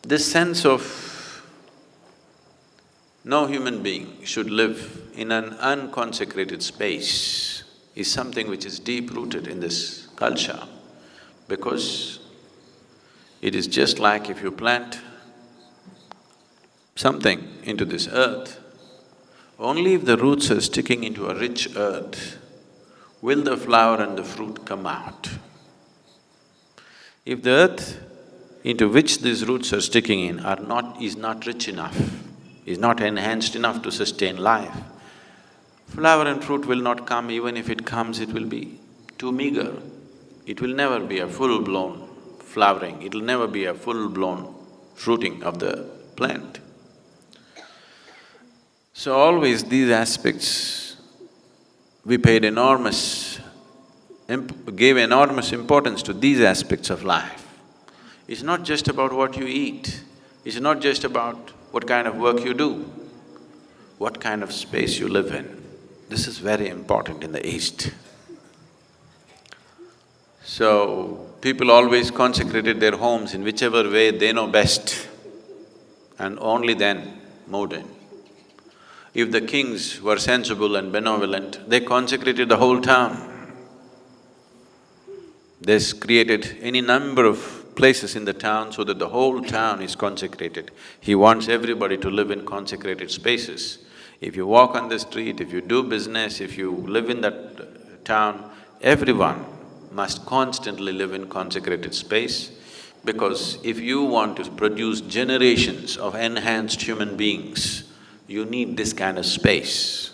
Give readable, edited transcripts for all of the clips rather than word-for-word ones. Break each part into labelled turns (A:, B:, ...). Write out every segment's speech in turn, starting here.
A: This sense of no human being should live in an unconsecrated space is something which is deep-rooted in this culture, because it is just like if you plant something into this earth, only if the roots are sticking into a rich earth will the flower and the fruit come out. If the earth into which these roots are sticking in is not rich enough, is not enhanced enough to sustain life, flower and fruit will not come. Even if it comes, it will be too meager. It will never be a full-blown flowering, it will never be a full-blown fruiting of the plant. So always these aspects, we gave enormous importance to these aspects of life. It's not just about what you eat, it's not just about what kind of work you do, what kind of space you live in. This is very important in the East. So, people always consecrated their homes in whichever way they know best, and only then moved in. If the kings were sensible and benevolent, they consecrated the whole town. They created any number of places in the town so that the whole town is consecrated. He wants everybody to live in consecrated spaces. If you walk on the street, if you do business, if you live in that town, everyone must constantly live in consecrated space, because if you want to produce generations of enhanced human beings, you need this kind of space.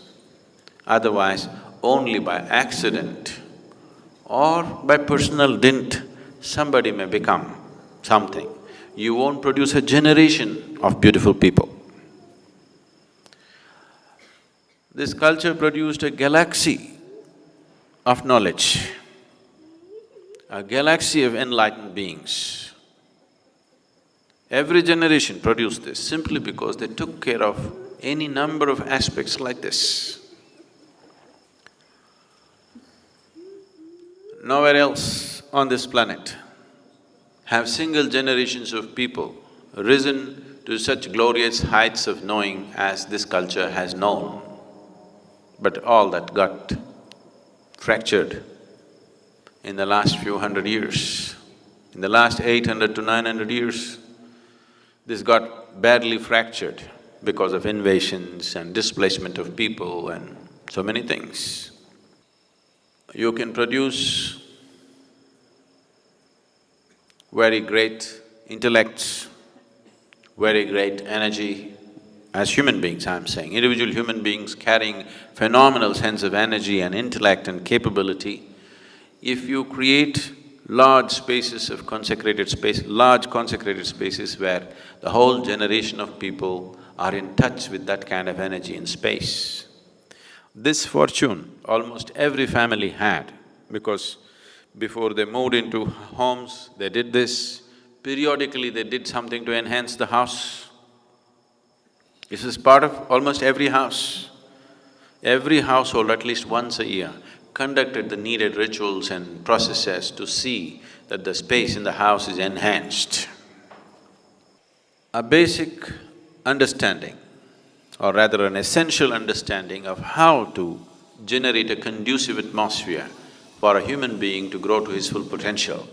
A: Otherwise, only by accident or by personal dint, somebody may become something. You won't produce a generation of beautiful people. This culture produced a galaxy of knowledge, a galaxy of enlightened beings. Every generation produced this simply because they took care of any number of aspects like this. Nowhere else on this planet have single generations of people risen to such glorious heights of knowing as this culture has known. But all that got fractured in the last few hundred years. In the last 800 to 900 years, this got badly fractured because of invasions and displacement of people and so many things. You can produce very great intellects, very great energy as human beings, I'm saying, individual human beings carrying phenomenal sense of energy and intellect and capability. If you create large spaces of consecrated space, large consecrated spaces where the whole generation of people are in touch with that kind of energy and space. This fortune almost every family had, because before they moved into homes, they did this. Periodically, they did something to enhance the house. This is part of almost every house. Every household, at least once a year, conducted the needed rituals and processes to see that the space in the house is enhanced. A basic understanding, or rather an essential understanding of how to generate a conducive atmosphere for a human being to grow to his full potential